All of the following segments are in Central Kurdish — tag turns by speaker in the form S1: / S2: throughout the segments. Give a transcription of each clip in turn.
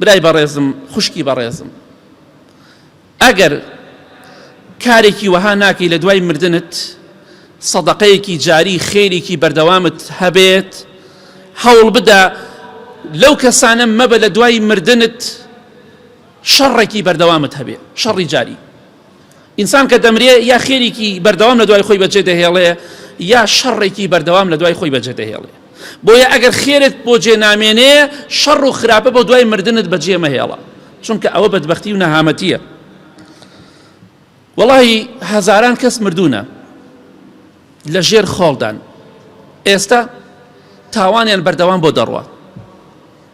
S1: برای بەڕێزم خوشکی بەڕێزم ئەگەر کارێکی وەها ناکەی لە دوای مردنت سەدەقەیەکی جاری خێرێکی بەردەوامت هەبێت هەوڵ بدە لەو کەسانە مەبە لە دوای مردنت شەڕێکی بەردەوامت هەبێ شەڕی جاری ئینسان کە دەمرێ یا خێرێکی بەردەوام لە دوای خۆی بەجێ دەهێڵێ یا شەڕێکی بەردەوام لە دوای خۆی بەجێ دەهێڵێ بۆیە ئەگەر خێرت بۆ جێ نامێنێ شەڕ و خراپە بۆ دوای مردنت بەجێ مەهێڵە چونکە ئەوە بەدبەختی و نەهامەتیە وەڵاهی هەزاران کەس مردوونە لە ژێر خۆڵدان ئێستا تاوانیان بەردەوام بۆ دەڕوە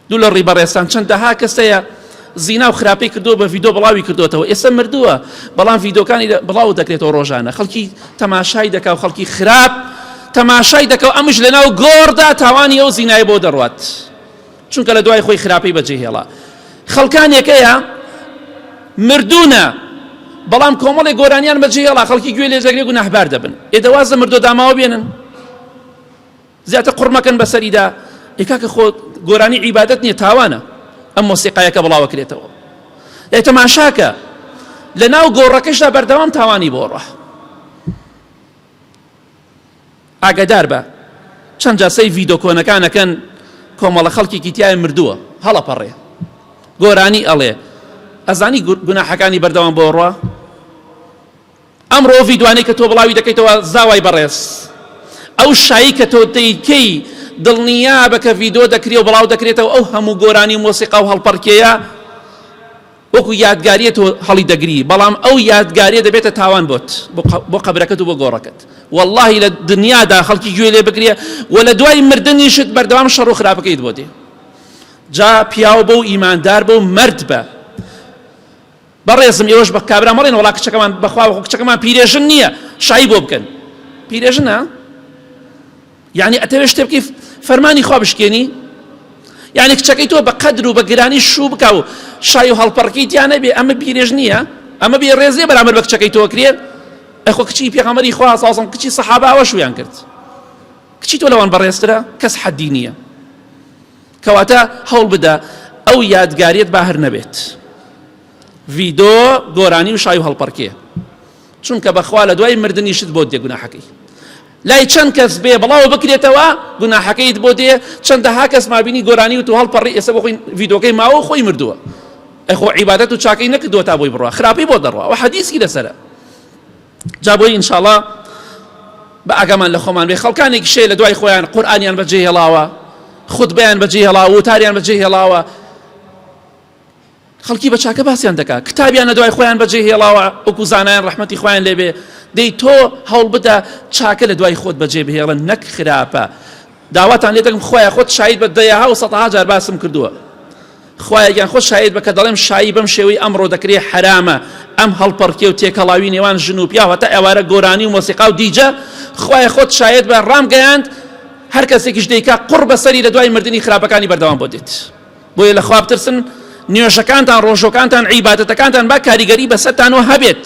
S1: دوو لە ڕیبەڕێستان چەندەها کەسەیە زینا و خراپەی کردووە بە ڤیدۆ بڵاوی کردوێتەوە ئێستا مردووە بەڵام ڤیدۆکانی بڵاو دەکرێتەوە ڕۆژانە خەڵکی تەماشای دەکا و خەڵکی خراپ تەماشای دەکە و ئەمش لەناو گۆڕدا تاوانی ئەو زینای بۆ دەڕوات چونکە لە دوای خۆی خراپەی بەجێهێڵا خەڵکانێکەیە مردوونە بەڵام کۆمەڵی گۆرانیان بەجێهێڵا خەڵکی گوێ لێ دەگرێ و گوناحبار دەبن ئێدەوازە مردۆ داماوە بێنن زیاتر قڕمەکەن بەسەریدا ئێکاکە خۆ گۆرانی عیبادەت نییە تاوانە ئەم مۆسیقایەکە بڵاوە کرێتەوە تەماشاکە لە ناو گۆڕەکەشدا بەردەوام تاوانی بۆ ڕۆح ئاگادار بە چەند جاسەی ڤیدۆ کۆنەکانەکەن کۆمەڵە خەڵکێکی تیایە مردووە هەڵەپەڕێ گۆرانی ئەڵێ ئەزانی گوناحەکانی بەردەوام بۆ ڕۆ ئەمڕۆ ڤیدوانەی کە تۆ بڵاوی دەکەیتەوە زاوای بەڕێز ئەو شایی کە تۆ دەیکەی دڵنیا بە کە ڤیدۆ دەکرێ و بڵاو دەکرێتەوە ئەو هەموو گۆرانی مۆسیقا و هەڵپەڕکێیە وەکو یادگاریە تۆ هەڵی دەگری بەڵام ئەو یادگاریە دەبێتە تاوان بۆت بۆ قەبرەکەت و بۆ گۆڕەکەت واللهی لە دنیادا خەڵکی گوێ لێ بگرێ و لە دوای مردنیشت بەردەوام شەڕ و خراپەکەیت بۆ دێ جا پیاو بە و ئیماندار بە و مرد بە بەڕێزم ئێوەش بە کابرا مەڵێن وڵا کچەکەمان بەخوا کچەکەمان پیرێژن نییە شایی بۆ بکەن پیرێژنە یعنی ئەتەوێت شتێ بکەی فەرمانی خوا بشکێنی یعنی کچەکەی تۆ بە قەدر و بە گرانی شوو بکە و شای و هەڵپەڕکەی تیان نەبێ ئەمە پیرێژ نییە ئەمە بێ ڕێزێ بەرامبەر بە کچەکەی تۆ کرێت ئەخۆ کچی پێغەمبەری خوا ساسم کچی سەحابە ئەوە شویان کرد کچی تۆ لەوان بەڕێزترە کەس حەدی نییە کەواتە هەوڵ بدە ئەو یادگاریت با هەر نەبێت ڤیدۆ گۆرانی و شای و هەڵپەڕکێ چونکە بەخوا لە دوای مردنیشت بۆ دێ گوناحەکەی لای چەند کەس بێ بڵاو بکرێتەوە گوناحەکەیت بۆ دێ چەندەها کەس مابینی گۆرانی و تو هەڵپەڕی ئێستا بۆ خۆی ڤیدۆکەی ماوە خۆی مردووە ئەخۆ عیبادەت و چاکەی نەکردووە تا بۆی بڕوا خراپی بۆ دەڕوا و حەدیثی لەسەرە جا بۆی ئینشاءڵڵا بە ئاگامان لە خۆمان بێ خەڵکانێکی شێ لە دوای خۆیان قورئانیان بەجێهێڵاوە خوتبەیان بەجێهێڵاوە وتاریان بەجێهێڵاوە خەڵکی بە چاکە باسییان دەکات کتابیان لە دوای خۆیان بەجێهێڵاوە وەکو زانایان ڕەحمەتی خۆیان لێبێ دەی تۆ هەوڵ بدە چاکە لە دوای خۆت بەجێ بهێڵن نەک خراپە داواتان لێ دەکەم خۆیان خۆت شاید بە دەیەها و سەدەها جار باسم کردووە خۆیان خۆت شاید بە کە دەڵێم شایی بەم شێوەی ئەمڕۆ دەکرێت حرامە ئەم هەڵپەڕکێ و تێکەڵاوی نێوان ژن و پیا هەتا ئێوارە گۆرانی و مۆسیقا و دیجە خۆیان خۆت شاید بە ڕامگەیاند هەر کەسێکیش دەیکا قوڕ بەسەری لە دوای مردنی خراپەکانی بەردەوام بۆ دێت بۆیە لە خوا بترسن نوێژەکانتان ڕۆژۆکانتان عیبادەتەکانتان با کاریگەری بەسەرتانەوە هەبێت